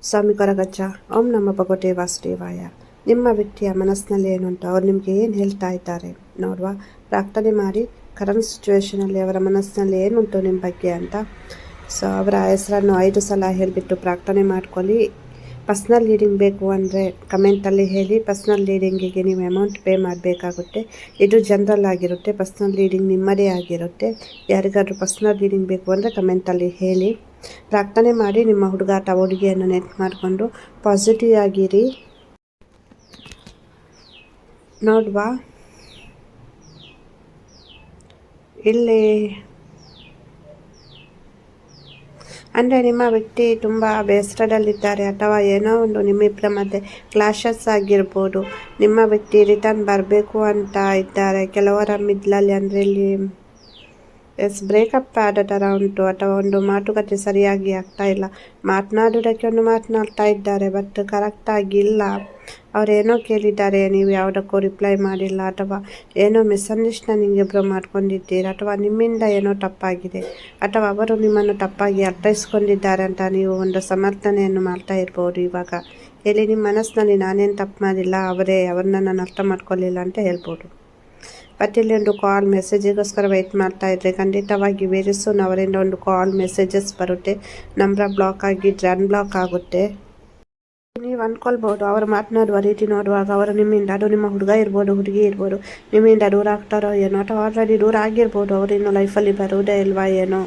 ಸ್ವಾಮಿ ಕೊರಗಜ್ಜ. ಓಂ ನಮ ಭಗವತೆ ವಾಸುದೇವಾಯ. ನಿಮ್ಮ ವ್ಯಕ್ತಿಯ ಮನಸ್ಸಿನಲ್ಲಿ ಏನುಂಟು, ಅವ್ರು ನಿಮಗೆ ಏನು ಹೇಳ್ತಾ ಇದ್ದಾರೆ ನೋಡುವ. ಪ್ರಾರ್ಥನೆ ಮಾಡಿ ಕರೆಂಟ್ ಸಿಚುವೇಶನಲ್ಲಿ ಅವರ ಮನಸ್ಸಿನಲ್ಲಿ ಏನುಂಟು ನಿಮ್ಮ ಬಗ್ಗೆ ಅಂತ. ಸೊ ಅವರ ಹೆಸರನ್ನು 5 ಸಲ ಹೇಳಿಬಿಟ್ಟು ಪ್ರಾರ್ಥನೆ ಮಾಡ್ಕೊಳ್ಳಿ. ಪರ್ಸ್ನಲ್ ಲೀಡಿಂಗ್ ಬೇಕು ಅಂದರೆ ಕಮೆಂಟಲ್ಲಿ ಹೇಳಿ. ಪರ್ಸ್ನಲ್ ಲೀಡಿಂಗಿಗೆ ನೀವು ಅಮೌಂಟ್ ಪೇ ಮಾಡಬೇಕಾಗುತ್ತೆ. ಇದು ಜನರಲ್ ಆಗಿರುತ್ತೆ. ಪರ್ಸ್ನಲ್ ಲೀಡಿಂಗ್ ನಿಮ್ಮದೇ ಆಗಿರುತ್ತೆ. ಯಾರಿಗಾದ್ರೂ ಪರ್ಸ್ನಲ್ ಲೀಡಿಂಗ್ ಬೇಕು ಅಂದರೆ ಕಮೆಂಟಲ್ಲಿ ಹೇಳಿ. ಪ್ರಾರ್ಥನೆ ಮಾಡಿ ನಿಮ್ಮ ಹುಡುಗ ಅಥವಾ ಹುಡುಗಿಯನ್ನು ನೆಟ್ ಮಾಡಿಕೊಂಡು ಪಾಸಿಟಿವ್ ಆಗಿರಿ. ನೋಡುವ, ಇಲ್ಲಿ ಅಂದರೆ ನಿಮ್ಮ ವ್ಯಕ್ತಿ ತುಂಬ ಬೇಸರದಲ್ಲಿದ್ದಾರೆ ಅಥವಾ ಏನೋ ಒಂದು ನಿಮ್ಮಿಬ್ಬರ ಮಧ್ಯೆ ಕ್ಲಾಶಸ್ ಆಗಿರ್ಬೋದು. ನಿಮ್ಮ ವ್ಯಕ್ತಿ ರಿಟರ್ನ್ ಬರಬೇಕು ಅಂತ ಇದ್ದಾರೆ. ಕೆಲವರ ಮಿಡ್ಲಲ್ಲಿ ಅಂದರೆ ಇಲ್ಲಿ ಬ್ರೇಕಪ್ ಆದ ಥರ ಉಂಟು ಅಥವಾ ಒಂದು ಮಾತುಕತೆ ಸರಿಯಾಗಿ ಆಗ್ತಾ ಇಲ್ಲ. ಮಾತನಾಡೋದಕ್ಕೆ ಒಂದು ಮಾತನಾಡ್ತಾ ಇದ್ದಾರೆ, ಬಟ್ ಕರೆಕ್ಟಾಗಿ ಇಲ್ಲ. ಅವರೇನೋ ಕೇಳಿದ್ದಾರೆ, ನೀವು ಯಾವುದಕ್ಕೂ ರಿಪ್ಲೈ ಮಾಡಿಲ್ಲ, ಅಥವಾ ಏನೋ ಮಿಸ್ಅಂಡರ್ಸ್ಟ್ಯಾಂಡಿಂಗ್ ಇಬ್ಬರು ಮಾಡ್ಕೊಂಡಿದ್ದೀರಾ, ಅಥವಾ ನಿಮ್ಮಿಂದ ಏನೋ ತಪ್ಪಾಗಿದೆ, ಅಥವಾ ಅವರು ನಿಮ್ಮನ್ನು ತಪ್ಪಾಗಿ ಅರ್ಥೈಸ್ಕೊಂಡಿದ್ದಾರೆ ಅಂತ ನೀವು ಒಂದು ಸಮರ್ಥನೆಯನ್ನು ಮಾಡ್ತಾ ಇರ್ಬೋದು. ಇವಾಗ ಹೇಳಿ, ನಿಮ್ಮ ಮನಸ್ಸಿನಲ್ಲಿ ನಾನೇನು ತಪ್ಪು ಮಾಡಿಲ್ಲ, ಅವ್ರನ್ನ ನಾನು ಅರ್ಥ ಮಾಡ್ಕೊಳ್ಳಿಲ್ಲ ಅಂತ ಹೇಳ್ಬೋದು. ಬಟ್ ಇಲ್ಲಿ ಒಂದು ಕಾಲ್ ಮೆಸೇಜಿಗೋಸ್ಕರ ವೆಯ್ಟ್ ಮಾಡ್ತಾ ಇದ್ರೆ ಖಂಡಿತವಾಗಿ ವೆರಿ ಸೂನ್ ಅವರಿಂದ ಒಂದು ಕಾಲ್ ಮೆಸೇಜಸ್ ಬರುತ್ತೆ. ನಂಬರ್ ಬ್ಲಾಕ್ ಆಗಿದ್ರೆ ಅನ್ಬ್ಲಾಕ್ ಆಗುತ್ತೆ. ನೀವು ಅಂದ್ಕೊಳ್ಬೋದು, ಅವರು ಮಾತನಾಡುವ ರೀತಿ ನೋಡುವಾಗ ಅವರು ನಿಮ್ಮಿಂದ, ಅದು ನಿಮ್ಮ ಹುಡುಗ ಇರ್ಬೋದು, ಹುಡುಗಿ ಇರ್ಬೋದು, ನಿಮ್ಮಿಂದ ದೂರ ಆಗ್ತಾರೋ ಏನೋ, ಅಥವಾ ಆಲ್ರೆಡಿ ದೂರ ಆಗಿರ್ಬೋದು. ಅವರು ಇನ್ನೂ ಲೈಫಲ್ಲಿ ಬರುವುದೇ ಇಲ್ವಾ ಏನೋ,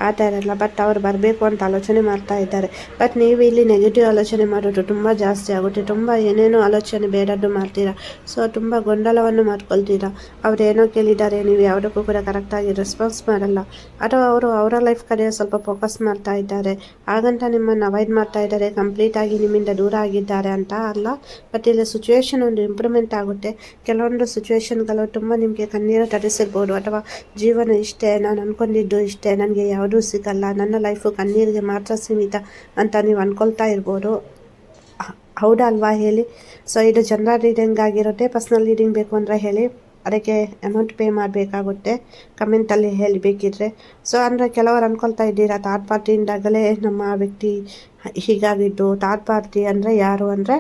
ಆ ಥರ ಎಲ್ಲ. ಬಟ್ ಅವರು ಬರಬೇಕು ಅಂತ ಆಲೋಚನೆ ಮಾಡ್ತಾ ಇದ್ದಾರೆ. ಬಟ್ ನೀವು ಇಲ್ಲಿ ನೆಗೆಟಿವ್ ಆಲೋಚನೆ ಮಾಡೋದು ತುಂಬ ಜಾಸ್ತಿ ಆಗುತ್ತೆ. ತುಂಬ ಏನೇನೋ ಆಲೋಚನೆ ಬೇಡದ್ದು ಮಾಡ್ತೀರಾ. ಸೊ ತುಂಬ ಗೊಂದಲವನ್ನು ಮಾಡ್ಕೊಳ್ತೀರಾ. ಅವ್ರು ಏನೋ ಕೇಳಿದ್ದಾರೆ, ನೀವು ಯಾವುದಕ್ಕೂ ಕೂಡ ಕರೆಕ್ಟಾಗಿ ರೆಸ್ಪಾನ್ಸ್ ಮಾಡಲ್ಲ, ಅಥವಾ ಅವರು ಅವರ ಲೈಫ್ ಕಡೆ ಸ್ವಲ್ಪ ಫೋಕಸ್ ಮಾಡ್ತಾ ಇದ್ದಾರೆ. ಹಾಗಂತ ನಿಮ್ಮನ್ನು ಅವಾಯ್ಡ್ ಮಾಡ್ತಾ ಇದ್ದಾರೆ, ಕಂಪ್ಲೀಟಾಗಿ ನಿಮ್ಮಿಂದ ದೂರ ಆಗಿದ್ದಾರೆ ಅಂತ ಅಲ್ಲ. ಬಟ್ ಇಲ್ಲಿ ಸಿಚುವೇಶನ್ ಒಂದು ಇಂಪ್ರೂವ್ಮೆಂಟ್ ಆಗುತ್ತೆ. ಕೆಲವೊಂದು ಸಿಚುವೇಶನ್ಗಳು ತುಂಬ ನಿಮಗೆ ಕಣ್ಣೀರು ತರಿಸಿರ್ಬೋದು, ಅಥವಾ ಜೀವನ ಇಷ್ಟೇ, ನಾನು ಅಂದ್ಕೊಂಡಿದ್ದು ಇಷ್ಟೇ, ನನಗೆ ಯಾವುದೂ ಸಿಗಲ್ಲ, ನನ್ನ ಲೈಫು ಕಣ್ಣೀರಿಗೆ ಮಾತ್ರ ಸೀಮಿತ ಅಂತ ನೀವು ಅಂದ್ಕೊಳ್ತಾ ಇರ್ಬೋದು. ಹೌದಾ ಅಲ್ವಾ ಹೇಳಿ. ಸೊ ಇದು ಜನರಲ್ ರೀಡಿಂಗ್ ಆಗಿರುತ್ತೆ. ಪರ್ಸ್ನಲ್ ರೀಡಿಂಗ್ ಬೇಕು ಅಂದರೆ ಹೇಳಿ, ಅದಕ್ಕೆ ಅಮೌಂಟ್ ಪೇ ಮಾಡಬೇಕಾಗುತ್ತೆ. ಕಮೆಂಟಲ್ಲಿ ಹೇಳಿ ಬೇಕಿದ್ರೆ. ಸೊ ಅಂದರೆ ಕೆಲವರು ಅಂದ್ಕೊಳ್ತಾ ಇದ್ದೀರಾ, ಥರ್ಡ್ ಪಾರ್ಟಿಯಿಂದಾಗಲೇ ನಮ್ಮ ವ್ಯಕ್ತಿ ಹೀಗಾಗಿದ್ದು. ಥರ್ಡ್ ಪಾರ್ಟಿ ಅಂದರೆ ಯಾರು ಅಂದರೆ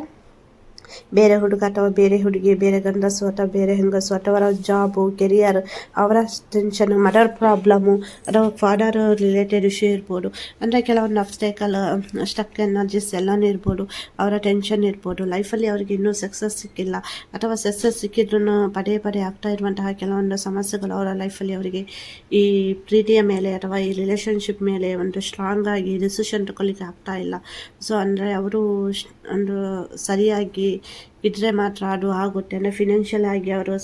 ಬೇರೆ ಹುಡುಗ ಅಥವಾ ಬೇರೆ ಹುಡುಗಿ, ಬೇರೆ ಗಂಡಸು ಅಥವಾ ಬೇರೆ ಹೆಂಗಸು, ಅಥವಾ ಅವರ ಜಾಬು, ಕೆರಿಯರ್, ಅವರ ಟೆನ್ಷನು, ಮದರ್ ಪ್ರಾಬ್ಲಮ್ಮು, ಅಥವಾ ಫಾದರ್ ರಿಲೇಟೆಡ್ ಇಶ್ಯೂ ಇರ್ಬೋದು. ಅಂದರೆ ಕೆಲವೊಂದು ಅಬ್ಸ್ಟೇಕಲ್, ಸ್ಟಕ್ ಎನರ್ಜೀಸ್ ಎಲ್ಲನೂ ಇರ್ಬೋದು. ಅವರ ಟೆನ್ಷನ್ ಇರ್ಬೋದು. ಲೈಫಲ್ಲಿ ಅವ್ರಿಗೆ ಇನ್ನೂ ಸಕ್ಸಸ್ ಸಿಕ್ಕಿಲ್ಲ, ಅಥವಾ ಸಕ್ಸಸ್ ಸಿಕ್ಕಿದ್ರೂ ಪದೇ ಪದೇ ಆಗ್ತಾ ಇರುವಂತಹ ಕೆಲವೊಂದು ಸಮಸ್ಯೆಗಳು ಅವರ ಲೈಫಲ್ಲಿ ಅವರಿಗೆ ಈ ಪ್ರೀತಿಯ ಮೇಲೆ ಅಥವಾ ಈ ರಿಲೇಷನ್ಶಿಪ್ ಮೇಲೆ ಒಂದು ಸ್ಟ್ರಾಂಗ್ ಆಗಿ ಡಿಸಿಷನ್ ತಗೊಳ್ಳಿಕ್ಕೆ ಆಗ್ತಾ ಇಲ್ಲ. ಸೊ ಅಂದರೆ ಅವರು ಒಂದು ಸರಿಯಾಗಿ ಇದ್ರೆ ಮಾತ್ರ ಅದು ಆಗುತ್ತೆ. ಅಂದರೆ ಫಿನಾನ್ಷಿಯಲ್ ಆಗಿ ಅವರು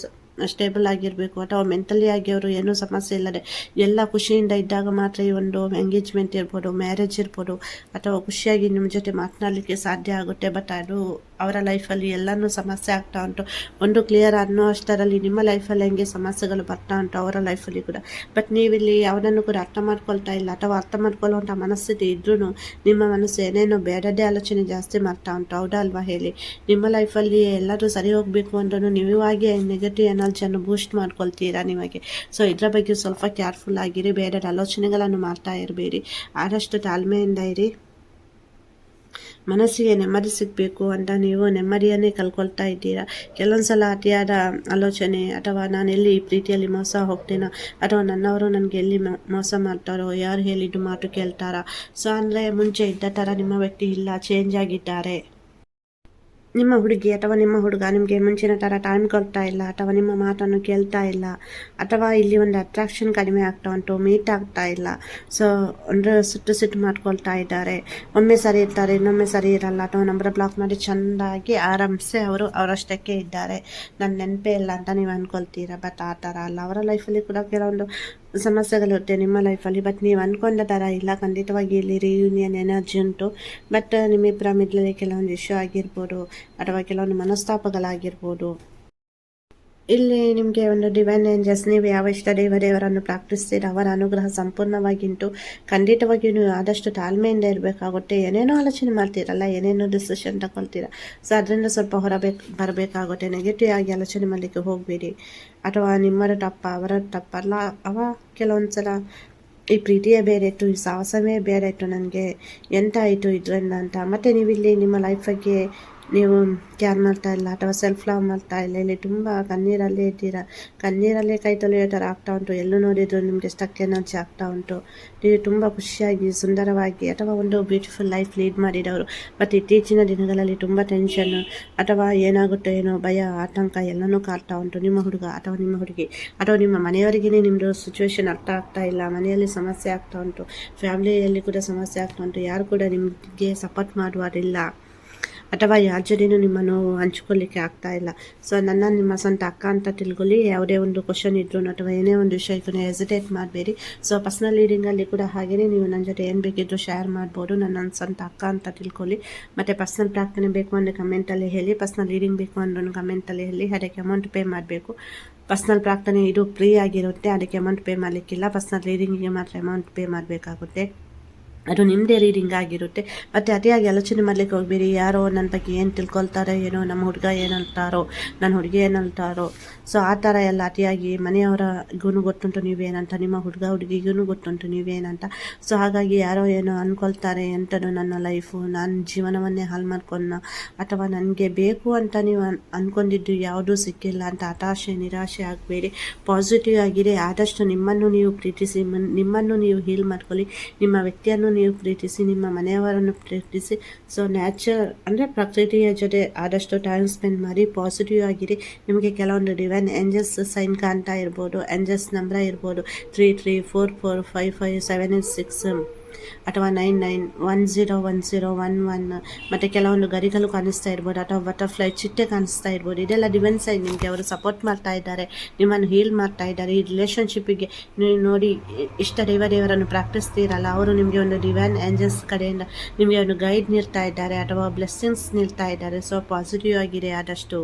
ಸ್ಟೇಬಲ್ ಆಗಿರಬೇಕು, ಅಥವಾ ಮೆಂಟಲಿ ಆಗಿ ಅವರು ಏನೂ ಸಮಸ್ಯೆ ಇಲ್ಲದೆ ಎಲ್ಲ ಖುಷಿಯಿಂದ ಇದ್ದಾಗ ಮಾತ್ರ ಈ ಒಂದು ಎಂಗೇಜ್ಮೆಂಟ್ ಇರ್ಬೋದು, ಮ್ಯಾರೇಜ್ ಇರ್ಬೋದು, ಅಥವಾ ಖುಷಿಯಾಗಿ ನಿಮ್ಮ ಜೊತೆ ಮಾತನಾಡಲಿಕ್ಕೆ ಸಾಧ್ಯ ಆಗುತ್ತೆ. ಬಟ್ ಅದು ಅವರ ಲೈಫಲ್ಲಿ ಎಲ್ಲನೂ ಸಮಸ್ಯೆ ಆಗ್ತಾ ಉಂಟು. ಒಂದು ಕ್ಲಿಯರ್ ಅನ್ನೋ ಅಷ್ಟರಲ್ಲಿ ನಿಮ್ಮ ಲೈಫಲ್ಲಿ ಹೆಂಗೆ ಸಮಸ್ಯೆಗಳು ಬರ್ತಾ ಉಂಟು ಅವರ ಲೈಫಲ್ಲಿ ಕೂಡ. ಬಟ್ ನೀವಿಲ್ಲಿ ಯಾವುದನ್ನು ಕೂಡ ಅರ್ಥ ಮಾಡ್ಕೊಳ್ತಾ ಇಲ್ಲ, ಅಥವಾ ಅರ್ಥ ಮಾಡ್ಕೊಳ್ಳುವಂಥ ಮನಸ್ಥಿತಿ ಇದ್ರೂ ನಿಮ್ಮ ಮನಸ್ಸು ಏನೇನೋ ಬೇಡದೇ ಆಲೋಚನೆ ಜಾಸ್ತಿ ಮಾಡ್ತಾ ಉಂಟು. ಹೌದಾ ಅಲ್ವಾ ಹೇಳಿ. ನಿಮ್ಮ ಲೈಫಲ್ಲಿ ಎಲ್ಲರೂ ಸರಿ ಹೋಗಬೇಕು ಅಂದ್ರೂ ನೀವಾಗೆ ನೆಗೆಟಿವ್ ಎನರ್ಜಿಯನ್ನು ಬೂಸ್ಟ್ ಮಾಡ್ಕೊಳ್ತೀರಾ ನಿಮಗೆ. ಸೊ ಇದರ ಬಗ್ಗೆ ಸ್ವಲ್ಪ ಕೇರ್ಫುಲ್ ಆಗಿರಿ. ಬೇರೆ ಆಲೋಚನೆಗಳನ್ನು ಮಾಡ್ತಾ ಇರಬೇಡಿ. ಆದಷ್ಟು ತಾಳ್ಮೆಯಿಂದ ಇರಿ. ಮನಸ್ಸಿಗೆ ನೆಮ್ಮದಿ ಸಿಗಬೇಕು ಅಂತ ನೀವು ನೆಮ್ಮದಿಯನ್ನೇ ಕಳ್ಕೊಳ್ತಾ ಇದ್ದೀರಾ. ಕೆಲವೊಂದು ಸಲ ಅತಿಯಾದ ಆಲೋಚನೆ, ಅಥವಾ ನಾನು ಎಲ್ಲಿ ಈ ಪ್ರೀತಿಯಲ್ಲಿ ಮೋಸ ಹೋಗ್ತೀನೋ, ಅಥವಾ ನನ್ನವರು ನನಗೆ ಎಲ್ಲಿ ಮೋಸ ಮಾಡ್ತಾರೋ, ಯಾರು ಹೇಳಿದ್ದು ಮಾತು ಕೇಳ್ತಾರಾ. ಸೊ ಅಂದರೆ ಮುಂಚೆ ಇದ್ದ ಥರ ನಿಮ್ಮ ವ್ಯಕ್ತಿ ಇಲ್ಲ, ಚೇಂಜ್ ಆಗಿದ್ದಾರೆ. ನಿಮ್ಮ ಹುಡುಗಿ ಅಥವಾ ನಿಮ್ಮ ಹುಡುಗ ನಿಮಗೆ ಮುಂಚಿನ ಥರ ಟೈಮ್ ಕೊಡ್ತಾ ಇಲ್ಲ, ಅಥವಾ ನಿಮ್ಮ ಮಾತನ್ನು ಕೇಳ್ತಾ ಇಲ್ಲ, ಅಥವಾ ಇಲ್ಲಿ ಒಂದು ಅಟ್ರಾಕ್ಷನ್ ಕಡಿಮೆ ಆಗ್ತಾ ಉಂಟು, ಮೀಟ್ ಆಗ್ತಾ ಇಲ್ಲ. ಸೊ ಅಂದರೆ ಸಿಟ್ಟು ಮಾಡ್ಕೊಳ್ತಾ ಇದ್ದಾರೆ. ಒಮ್ಮೆ ಸರಿ ಇರ್ತಾರೆ, ಇನ್ನೊಮ್ಮೆ ಸರಿ ಇರಲ್ಲ, ಅಥವಾ ನಂಬರ್ ಬ್ಲಾಕ್ ಮಾಡಿ ಚೆಂದಾಗಿ ಆರಾಮ್ಸೆ ಅವರು ಅವರಷ್ಟಕ್ಕೆ ಇದ್ದಾರೆ, ನನ್ನ ನೆನಪೇ ಇಲ್ಲ ಅಂತ ನೀವು ಅಂದ್ಕೊಳ್ತೀರಾ. ಬಟ್ ಆ ಥರ ಅಲ್ಲ. ಅವರ ಲೈಫಲ್ಲಿ ಕೂಡ ಕೆಲವೊಂದು ಸಮಸ್ಯೆಗಳಿರುತ್ತೆ ನಿಮ್ಮ ಲೈಫಲ್ಲಿ. ಬಟ್ ನೀವು ಅಂದ್ಕೊಂಡ ಥರ ಇಲ್ಲ. ಖಂಡಿತವಾಗಿ ಇಲ್ಲಿ ರಿಯೂನಿಯನ್ ಎನರ್ಜಿ ಉಂಟು. ಬಟ್ ನಿಮ್ಮಿಬ್ಬರ ಮಿಡ್ಲಲ್ಲಿ ಕೆಲವೊಂದು ಇಶ್ಯೂ ಆಗಿರ್ಬೋದು, ಅಥವಾ ಕೆಲವೊಂದು ಮನಸ್ತಾಪಗಳಾಗಿರ್ಬೋದು. ಇಲ್ಲಿ ನಿಮಗೆ ಒಂದು ಡಿವೈನ್ ಏಂಜಲ್ಸ್, ನೀವು ಯಾವ ಇಷ್ಟ ದೇವರನ್ನು ಪ್ರಾರ್ಥಿಸ್ತೀರ ಅವರ ಅನುಗ್ರಹ ಸಂಪೂರ್ಣವಾಗಿಂಟು. ಖಂಡಿತವಾಗಿಯೂ ನೀವು ಆದಷ್ಟು ತಾಳ್ಮೆಯಿಂದ ಇರಬೇಕಾಗುತ್ತೆ. ಏನೇನೋ ಆಲೋಚನೆ ಮಾಡ್ತೀರಲ್ಲ, ಏನೇನೋ ಡಿಸಿಷನ್ ತಗೊಳ್ತೀರ. ಸೊ ಅದರಿಂದ ಸ್ವಲ್ಪ ಬರಬೇಕಾಗುತ್ತೆ. ನೆಗೆಟಿವ್ ಆಗಿ ಆಲೋಚನೆ ಮಾಡಲಿಕ್ಕೆ ಹೋಗಬೇಡಿ. ಅಥವಾ ನಿಮ್ಮದು ತಪ್ಪ, ಅವರ ತಪ್ಪಲ್ಲ. ಕೆಲವೊಂದು ಸಲ ಈ ಪ್ರೀತಿಯೇ ಬೇರೆ ಇತ್ತು, ಈ ಸಾಹಸವೇ ಬೇರೆ ಇತ್ತು, ನನಗೆ ಎಂತ ಆಯಿತು ಇದರಿಂದ ಅಂತ. ಮತ್ತು ನೀವಿಲ್ಲಿ ನಿಮ್ಮ ಲೈಫ್ ಬಗ್ಗೆ ನೀವು ಕೇರ್ ಮಾಡ್ತಾ ಇಲ್ಲ ಅಥವಾ ಸೆಲ್ಫ್ ಲವ್ ಮಾಡ್ತಾ ಇಲ್ಲ. ಇಲ್ಲಿ ತುಂಬ ಕಣ್ಣೀರಲ್ಲೇ ಇದ್ದೀರಾ, ಕಣ್ಣೀರಲ್ಲೇ ಕೈ ತೊಳೆಯೋ ಥರ ಆಗ್ತಾ ಉಂಟು. ಎಲ್ಲೂ ನೋಡಿದ್ರು ನಿಮಗೆ ಸ್ಟಕ್ ಎನರ್ಜಿ ಆಗ್ತಾ ಉಂಟು. ನೀವು ತುಂಬ ಖುಷಿಯಾಗಿ ಸುಂದರವಾಗಿ ಅಥವಾ ಒಂದು ಬ್ಯೂಟಿಫುಲ್ ಲೈಫ್ ಲೀಡ್ ಮಾಡಿದವರು, ಮತ್ತು ಇತ್ತೀಚಿನ ದಿನಗಳಲ್ಲಿ ತುಂಬ ಟೆನ್ಷನ್ ಅಥವಾ ಏನಾಗುತ್ತೋ ಏನೋ ಭಯ ಆತಂಕ ಎಲ್ಲನೂ ಕಾಡ್ತಾ ಉಂಟು. ನಿಮ್ಮ ಹುಡುಗ ಅಥವಾ ನಿಮ್ಮ ಹುಡುಗಿ ಅಥವಾ ನಿಮ್ಮ ಮನೆಯವರಿಗೇ ನಿಮ್ಮದು ಸಿಚುವೇಶನ್ ಅರ್ಥ ಆಗ್ತಾ ಇಲ್ಲ, ಮನೆಯಲ್ಲಿ ಸಮಸ್ಯೆ ಆಗ್ತಾ ಉಂಟು, ಫ್ಯಾಮಿಲಿಯಲ್ಲಿ ಕೂಡ ಸಮಸ್ಯೆ ಆಗ್ತಾ ಉಂಟು, ಯಾರು ಕೂಡ ನಿಮಗೆ ಸಪೋರ್ಟ್ ಮಾಡುವರಿಲ್ಲ ಅಥವಾ ಯಾರ ಜೊತೆನೂ ನಿಮ್ಮ ನೋವು ಹಂಚ್ಕೊಳ್ಳಿಕ್ಕೆ ಆಗ್ತಾ ಇಲ್ಲ. ಸೊ ನನ್ನ ನಿಮ್ಮ ಸ್ವಂತ ಅಕ್ಕ ಅಂತ ತಿಳ್ಕೊಳ್ಳಿ. ಯಾವುದೇ ಒಂದು ಕ್ವಶನ್ ಇದ್ರೂ ಅಥವಾ ಏನೇ ಒಂದು ವಿಷಯ ಇದ್ರೂ ಹೆಸಿಟೇಟ್ ಮಾಡಬೇಡಿ. ಸೊ ಪರ್ಸ್ನಲ್ ರೀಡಿಂಗಲ್ಲಿ ಕೂಡ ಹಾಗೆಯೇ ನೀವು ನನ್ನ ಜೊತೆ ಏನು ಬೇಕಿದ್ರೂ ಶೇರ್ ಮಾಡ್ಬೋದು. ನನ್ನ ಸ್ವಂತ ಅಕ್ಕ ಅಂತ ತಿಳ್ಕೊಳ್ಳಿ. ಮತ್ತು ಪರ್ಸ್ನಲ್ ಪ್ರಾರ್ಥನೆ ಬೇಕು ಅಂದರೆ ಕಮೆಂಟಲ್ಲಿ ಹೇಳಿ, ಪರ್ಸ್ನಲ್ ರೀಡಿಂಗ್ ಬೇಕು ಅಂದ್ರೂ ಕಮೆಂಟಲ್ಲಿ ಹೇಳಿ. ಅದಕ್ಕೆ ಅಮೌಂಟ್ ಪೇ ಮಾಡಬೇಕು. ಪರ್ಸ್ನಲ್ ಪ್ರಾರ್ಥನೆ ಇದು ಫ್ರೀ ಆಗಿರುತ್ತೆ, ಅದಕ್ಕೆ ಅಮೌಂಟ್ ಪೇ ಮಾಡಲಿಕ್ಕಿಲ್ಲ. ಪರ್ಸ್ನಲ್ ರೀಡಿಂಗಿಗೆ ಮಾತ್ರ ಅಮೌಂಟ್ ಪೇ ಮಾಡಬೇಕಾಗುತ್ತೆ, ಅದು ನಿಮ್ಮದೇ ರೀಡಿಂಗ್ ಆಗಿರುತ್ತೆ. ಮತ್ತು ಅತಿಯಾಗಿ ಆಲೋಚನೆ ಮಾಡಲಿಕ್ಕೆ ಹೋಗಬೇಡಿ. ಯಾರೋ ನನ್ನ ಬಗ್ಗೆ ಏನು ತಿಳ್ಕೊಳ್ತಾರೆ ಏನೋ, ನಮ್ಮ ಹುಡುಗ ಏನಂತಾರೋ, ನನ್ನ ಹುಡುಗಿ ಏನಂತಾರೋ. ಸೊ ಆ ಥರ ಎಲ್ಲ ಅತಿಯಾಗಿ ಮನೆಯವರಿಗೂ ಗೊತ್ತುಂಟು ನೀವೇನಂತ, ನಿಮ್ಮ ಹುಡುಗ ಹುಡುಗಿಗೂ ಗೊತ್ತುಂಟು ನೀವೇನಂತ. ಸೊ ಹಾಗಾಗಿ ಯಾರೋ ಏನೋ ಅಂದ್ಕೊಳ್ತಾರೆ ಎಂಥದ್ದು ನನ್ನ ಲೈಫು, ನಾನು ಜೀವನವನ್ನೇ ಹಾಳು ಮಾಡ್ಕೊಂಡ ಅಥವಾ ನನಗೆ ಬೇಕು ಅಂತ ನೀವು ಅಂದ್ಕೊಂಡಿದ್ದು ಯಾವುದೂ ಸಿಕ್ಕಿಲ್ಲ ಅಂತ ಹತಾಶೆ ನಿರಾಶೆ ಆಗಬೇಡಿ. ಪಾಸಿಟಿವ್ ಆಗಿರಿ. ಆದಷ್ಟು ನಿಮ್ಮನ್ನು ನೀವು ಪ್ರೀತಿಸಿ, ನಿಮ್ಮನ್ನು ನೀವು ಹೀಲ್ ಮಾಡ್ಕೊಳ್ಳಿ, ನಿಮ್ಮ ವ್ಯಕ್ತಿಯನ್ನು ನೀವು ಪ್ರೀತಿಸಿ, ನಿಮ್ಮ ಮನೆಯವರನ್ನು ಪ್ರೀತಿಸಿ. ಸೊ ಅಂದರೆ ಪ್ರಕೃತಿಯ ಜೊತೆ ಆದಷ್ಟು ಟೈಮ್ ಸ್ಪೆಂಡ್ ಮಾಡಿ, ಪಾಸಿಟಿವ್ ಆಗಿರಿ. ನಿಮಗೆ ಕೆಲವೊಂದು ಡಿವೈನ್ ಏಂಜಲ್ಸ್ ಸೈನ್ ಕಾಣ್ತಾ ಇರ್ಬೋದು, ಏಂಜಲ್ಸ್ ನಂಬರ್ ಇರ್ಬೋದು 3344557866 ಅಥವಾ 99101011. ಮತ್ತು ಕೆಲವೊಂದು ಗರಿಗಳು ಕಾಣಿಸ್ತಾ ಇರ್ಬೋದು ಅಥವಾ ಬಟರ್ಫ್ಲೈ ಚಿಟ್ಟೆ ಕಾಣಿಸ್ತಾ ಇರ್ಬೋದು. ಇದೆಲ್ಲ ಡಿವೈನ್ ಸೈನ್. ನಿಮಗೆ ಅವರು ಸಪೋರ್ಟ್ ಮಾಡ್ತಾ ಇದ್ದಾರೆ, ನಿಮ್ಮನ್ನು ಹೀಲ್ ಮಾಡ್ತಾ ಇದ್ದಾರೆ. ಈ ರಿಲೇಷನ್ಶಿಪ್ಪಿಗೆ ನೀವು ನೋಡಿ ಇಷ್ಟ ದೇವರನ್ನು ಪ್ರಾರ್ಥಿಸ್ತೀರಲ್ಲ, ಅವರು ನಿಮಗೆ ಒಂದು ಡಿವೈನ್ ಏಂಜಲ್ಸ್ ಕಡೆಯಿಂದ ನಿಮಗೆ ಒಂದು ಗೈಡ್ ನೀಡ್ತಾ ಇದ್ದಾರೆ ಅಥವಾ ಬ್ಲೆಸ್ಸಿಂಗ್ಸ್ ನೀಡ್ತಾ ಇದ್ದಾರೆ. ಸೊ ಪಾಸಿಟಿವ್ ಆಗಿದೆ ಆದಷ್ಟು.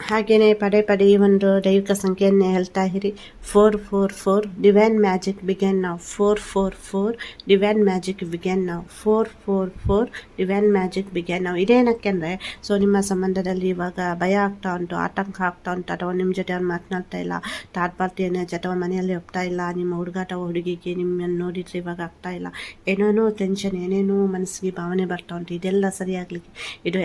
ಹಾಗೆಯೇ ಪದೇ ಪದೇ ಈ ಒಂದು ದೈವಿಕ ಸಂಖ್ಯೆಯನ್ನೇ ಹೇಳ್ತಾ ಇರಿ. 444 ಡಿವೈನ್ ಮ್ಯಾಜಿಕ್ ಬಿಗ್ಯಾನ್ ನಾವು. 444 ಡಿವೈನ್ ಮ್ಯಾಜಿಕ್ ಬಿಗ್ಯಾನ್ ನಾವು. 444 ಡಿವೈನ್ ಮ್ಯಾಜಿಕ್ ಬಿಗ್ಯಾನ್ ನಾವು. ಇದೇನಕ್ಕೆಂದರೆ ಸೊ ನಿಮ್ಮ ಸಂಬಂಧದಲ್ಲಿ ಇವಾಗ ಭಯ ಆಗ್ತಾ ಉಂಟು, ಆತಂಕ ಆಗ್ತಾ ಉಂಟು, ಅಥವಾ ನಿಮ್ಮ ಜೊತೆ ಅವ್ರು ಮಾತನಾಡ್ತಾ ಇಲ್ಲ, ಥರ್ಡ್ ಪಾರ್ಟಿ ಎನರ್ಜಿ ಅಥವಾ ಮನೆಯಲ್ಲಿ ಹೋಗ್ತಾ ಇಲ್ಲ, ನಿಮ್ಮ ಹುಡುಗ ಅಥವಾ ಹುಡುಗಿಗೆ ನಿಮ್ಮನ್ನು ನೋಡಿದರೆ ಇವಾಗ ಆಗ್ತಾ ಇಲ್ಲ, ಏನೇನೋ ಟೆನ್ಷನ್, ಏನೇನೋ ಮನಸ್ಸಿಗೆ ಭಾವನೆ ಬರ್ತಾ ಉಂಟು. ಇದೆಲ್ಲ ಸರಿಯಾಗಲಿಕ್ಕೆ ಇದು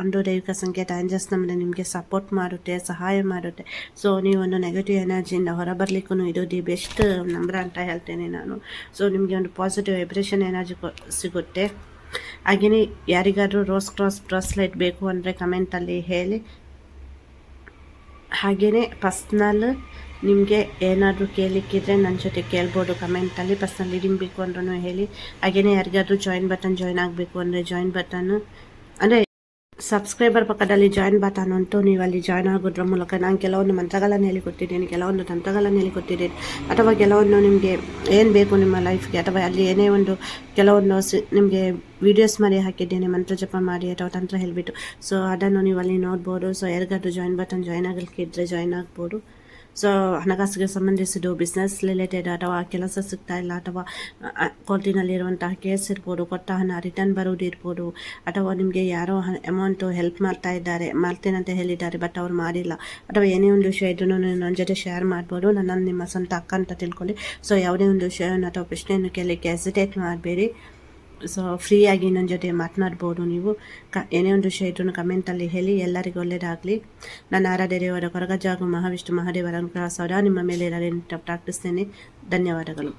ಒಂದು ದೈವಿಕ ಸಂಕೇತ. ಏಂಜಲ್ಸ್ ನಮ್ಮನ್ನು ನಿಮಗೆ ಸಪೋರ್ಟ್ ಮಾಡುತ್ತೆ, ಸಹಾಯ ಮಾಡುತ್ತೆ. ಸೊ ನೀವೊಂದು ನೆಗೆಟಿವ್ ಎನರ್ಜಿಯಿಂದ ಹೊರಬರಲಿಕ್ಕೂ ಇದು ದಿ ಬೆಸ್ಟ್ ನಂಬರ್ ಅಂತ ಹೇಳ್ತೇನೆ ನಾನು. ಸೊ ನಿಮಗೆ ಒಂದು ಪಾಸಿಟಿವ್ ವೈಬ್ರೇಷನ್ ಎನರ್ಜಿ ಸಿಗುತ್ತೆ. ಹಾಗೆಯೇ ಯಾರಿಗಾದರೂ ರೋಸ್ ಕ್ರಾಸ್ ಬ್ರಾಸ್ಲೆಟ್ ಬೇಕು ಅಂದರೆ ಕಮೆಂಟಲ್ಲಿ ಹೇಳಿ. ಹಾಗೆಯೇ ಪರ್ಸ್ನಲ್ ನಿಮಗೆ ಏನಾದರೂ ಕೇಳಲಿಕ್ಕಿದ್ರೆ ನನ್ನ ಜೊತೆ ಕೇಳ್ಬೋದು ಕಮೆಂಟಲ್ಲಿ. ಪರ್ಸ್ನಲ್ ರೀಡಿಂಗ್ ಬೇಕು ಅಂದ್ರೂ ಹೇಳಿ. ಹಾಗೆಯೇ ಯಾರಿಗಾದರೂ ಜಾಯಿನ್ ಆಗಬೇಕು ಅಂದರೆ ಜಾಯಿನ್ ಬಟನ್ನು ಅಂದರೆ ಸಬ್ಸ್ಕ್ರೈಬರ್ ಪಕ್ಕದಲ್ಲಿ ಜಾಯಿನ್ ಬಟನ್ ಉಂಟು. ನೀವು ಅಲ್ಲಿ ಜಾಯ್ನ್ ಆಗೋದ್ರ ಮೂಲಕ ನಾನು ಕೆಲವೊಂದು ಮಂತ್ರಗಳನ್ನು ಹೇಳಿಕೊಟ್ಟಿದ್ದೀನಿ, ಕೆಲವೊಂದು ತಂತ್ರಗಳನ್ನು ಹೇಳಿಕೊಟ್ಟಿದ್ದೀನಿ, ಅಥವಾ ಕೆಲವೊಂದು ನಿಮಗೆ ಏನು ಬೇಕು ನಿಮ್ಮ ಲೈಫ್ಗೆ, ಅಥವಾ ಅಲ್ಲಿ ಏನೇ ಒಂದು ಕೆಲವೊಂದು ನಿಮಗೆ ವೀಡಿಯೋಸ್ ಮಾಡಿ ಹಾಕಿದ್ದೇನೆ, ಮಂತ್ರ ಜಪ ಮಾಡಿ ಅಥವಾ ತಂತ್ರ ಹೇಳಿಬಿಟ್ಟು. ಸೊ ಅದನ್ನು ನೀವು ಅಲ್ಲಿ ನೋಡ್ಬೋದು. ಸೊ ಯಾರಿಗಾದ್ರೂ ಜಾಯಿನ್ ಬಟನ್ ಜಾಯ್ನ್ ಆಗಲಿಕ್ಕೆ ಇದ್ದರೆ ಜಾಯ್ನ್ ಆಗ್ಬೋದು. ಸೊ ಹಣಕಾಸಿಗೆ ಸಂಬಂಧಿಸಿದ್ದು, ಬಿಸ್ನೆಸ್ ರಿಲೇಟೆಡ್ ಅಥವಾ ಕೆಲಸ ಸಿಗ್ತಾ ಇಲ್ಲ, ಅಥವಾ ಕೋರ್ಟಿನಲ್ಲಿರುವಂತಹ ಕೇಸ್ ಇರ್ಬೋದು, ಕೊಟ್ಟ ಹಣ ರಿಟರ್ನ್ ಬರೋದಿರ್ಬೋದು, ಅಥವಾ ನಿಮಗೆ ಯಾರೋ ಅಮೌಂಟು ಹೆಲ್ಪ್ ಮಾಡ್ತೇನೆ ಅಂತ ಹೇಳಿದ್ದಾರೆ ಬಟ್ ಅವ್ರು ಮಾಡಿಲ್ಲ, ಅಥವಾ ಏನೇ ಒಂದು ವಿಷಯ ಇದ್ರೂ ನನ್ನ ಜೊತೆ ಶೇರ್ ಮಾಡ್ಬೋದು. ನನ್ನನ್ನು ನಿಮ್ಮ ಸ್ವಂತ ಅಕ್ಕ ಅಂತ ತಿಳ್ಕೊಳ್ಳಿ. ಸೊ ಯಾವುದೇ ಒಂದು ವಿಷಯವನ್ನು ಅಥವಾ ಪ್ರಶ್ನೆಯನ್ನು ಕೇಳಲಿಕ್ಕೆ ಹೆಸಿಟೇಟ್ ಮಾಡಬೇಡಿ. ಸೊ ಫ್ರೀಯಾಗಿ ನನ್ನ ಜೊತೆ ಮಾತನಾಡ್ಬೋದು ನೀವು. ಏನೇ ಒಂದು ವಿಷಯ ಇದ್ರೂ ಕಮೆಂಟಲ್ಲಿ ಹೇಳಿ. ಎಲ್ಲರಿಗೂ ಒಳ್ಳೆಯದಾಗಲಿ. ನನ್ನ ಆರಾಧ್ಯ ದೇವರ ಕೊರಗಜ್ಜ ಹಾಗೂ ಮಹಾವಿಷ್ಣು ಮಹಾದೇವರ ಅನುಗ್ರಹ ಸದಾ ನಿಮ್ಮ ಮೇಲೆ ಇರಲಿ ಅಂತ ಪ್ರಾರ್ಥಿಸ್ತೇನೆ. ಧನ್ಯವಾದಗಳು.